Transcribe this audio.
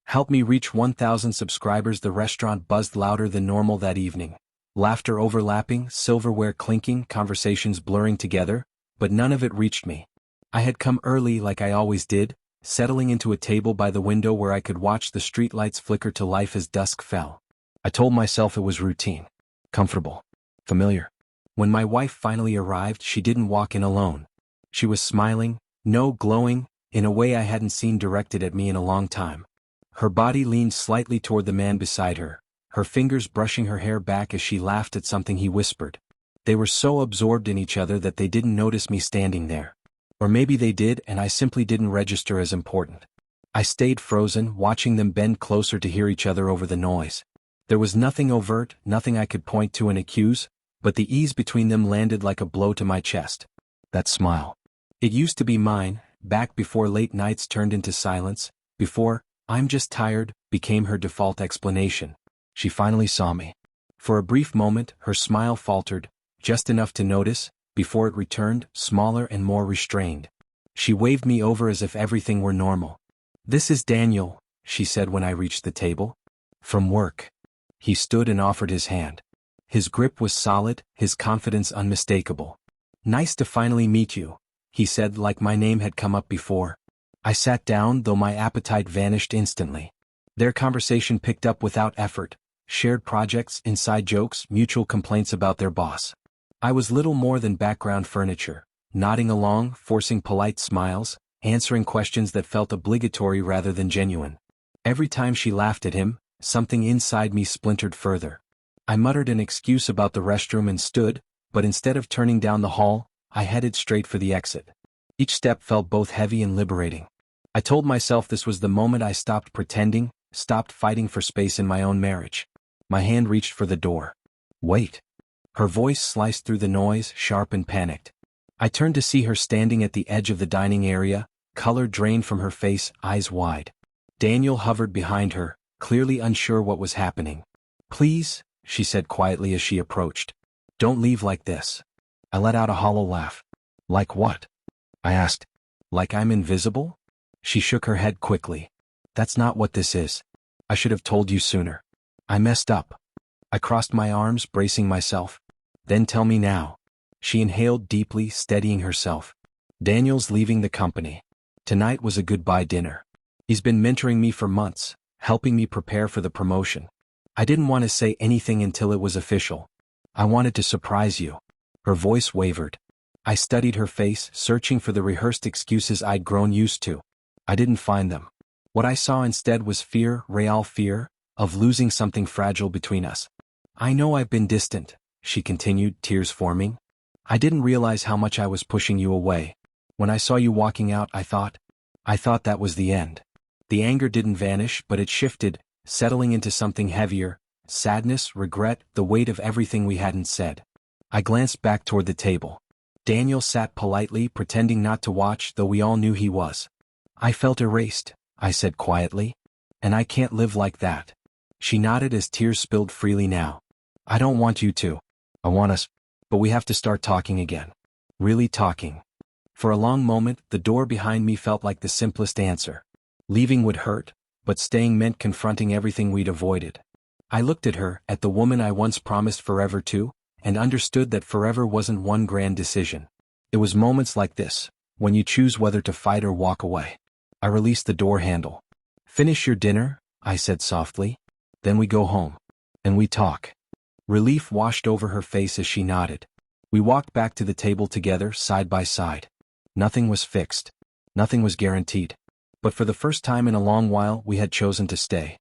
Help me reach 1,000 subscribers. The restaurant buzzed louder than normal that evening. Laughter overlapping, silverware clinking, conversations blurring together, but none of it reached me. I had come early like I always did, settling into a table by the window where I could watch the streetlights flicker to life as dusk fell. I told myself it was routine, comfortable, familiar. When my wife finally arrived, she didn't walk in alone. She was smiling, no, glowing, in a way I hadn't seen directed at me in a long time. Her body leaned slightly toward the man beside her, her fingers brushing her hair back as she laughed at something he whispered. They were so absorbed in each other that they didn't notice me standing there. Or maybe they did and I simply didn't register as important. I stayed frozen, watching them bend closer to hear each other over the noise. There was nothing overt, nothing I could point to and accuse, but the ease between them landed like a blow to my chest. That smile. It used to be mine, back before late nights turned into silence, before, "I'm just tired," became her default explanation. She finally saw me. For a brief moment, her smile faltered, just enough to notice, before it returned, smaller and more restrained. She waved me over as if everything were normal. "This is Daniel," she said when I reached the table. "From work." He stood and offered his hand. His grip was solid, his confidence unmistakable. "Nice to finally meet you," he said like my name had come up before. I sat down, though my appetite vanished instantly. Their conversation picked up without effort, shared projects, inside jokes, mutual complaints about their boss. I was little more than background furniture, nodding along, forcing polite smiles, answering questions that felt obligatory rather than genuine. Every time she laughed at him, something inside me splintered further. I muttered an excuse about the restroom and stood, but instead of turning down the hall, I headed straight for the exit. Each step felt both heavy and liberating. I told myself this was the moment I stopped pretending, stopped fighting for space in my own marriage. My hand reached for the door. "Wait." Her voice sliced through the noise, sharp and panicked. I turned to see her standing at the edge of the dining area, color drained from her face, eyes wide. Daniel hovered behind her, clearly unsure what was happening. "Please," she said quietly as she approached. "Don't leave like this." I let out a hollow laugh. "Like what?" I asked. "Like I'm invisible?" She shook her head quickly. "That's not what this is. I should have told you sooner. I messed up." I crossed my arms, bracing myself. "Then tell me now." She inhaled deeply, steadying herself. "Daniel's leaving the company. Tonight was a goodbye dinner. He's been mentoring me for months, helping me prepare for the promotion. I didn't want to say anything until it was official. I wanted to surprise you." Her voice wavered. I studied her face, searching for the rehearsed excuses I'd grown used to. I didn't find them. What I saw instead was fear, real fear, of losing something fragile between us. "I know I've been distant," she continued, tears forming. "I didn't realize how much I was pushing you away. When I saw you walking out, I thought that was the end." The anger didn't vanish, but it shifted, settling into something heavier, sadness, regret, the weight of everything we hadn't said. I glanced back toward the table. Daniel sat politely, pretending not to watch, though we all knew he was. "I felt erased," I said quietly. "And I can't live like that." She nodded as tears spilled freely now. "I don't want you to. I want us. But we have to start talking again. Really talking." For a long moment, the door behind me felt like the simplest answer. Leaving would hurt, but staying meant confronting everything we'd avoided. I looked at her, at the woman I once promised forever to, and understood that forever wasn't one grand decision. It was moments like this, when you choose whether to fight or walk away. I released the door handle. "Finish your dinner," I said softly. "Then we go home. And we talk." Relief washed over her face as she nodded. We walked back to the table together, side by side. Nothing was fixed. Nothing was guaranteed. But for the first time in a long while, we had chosen to stay.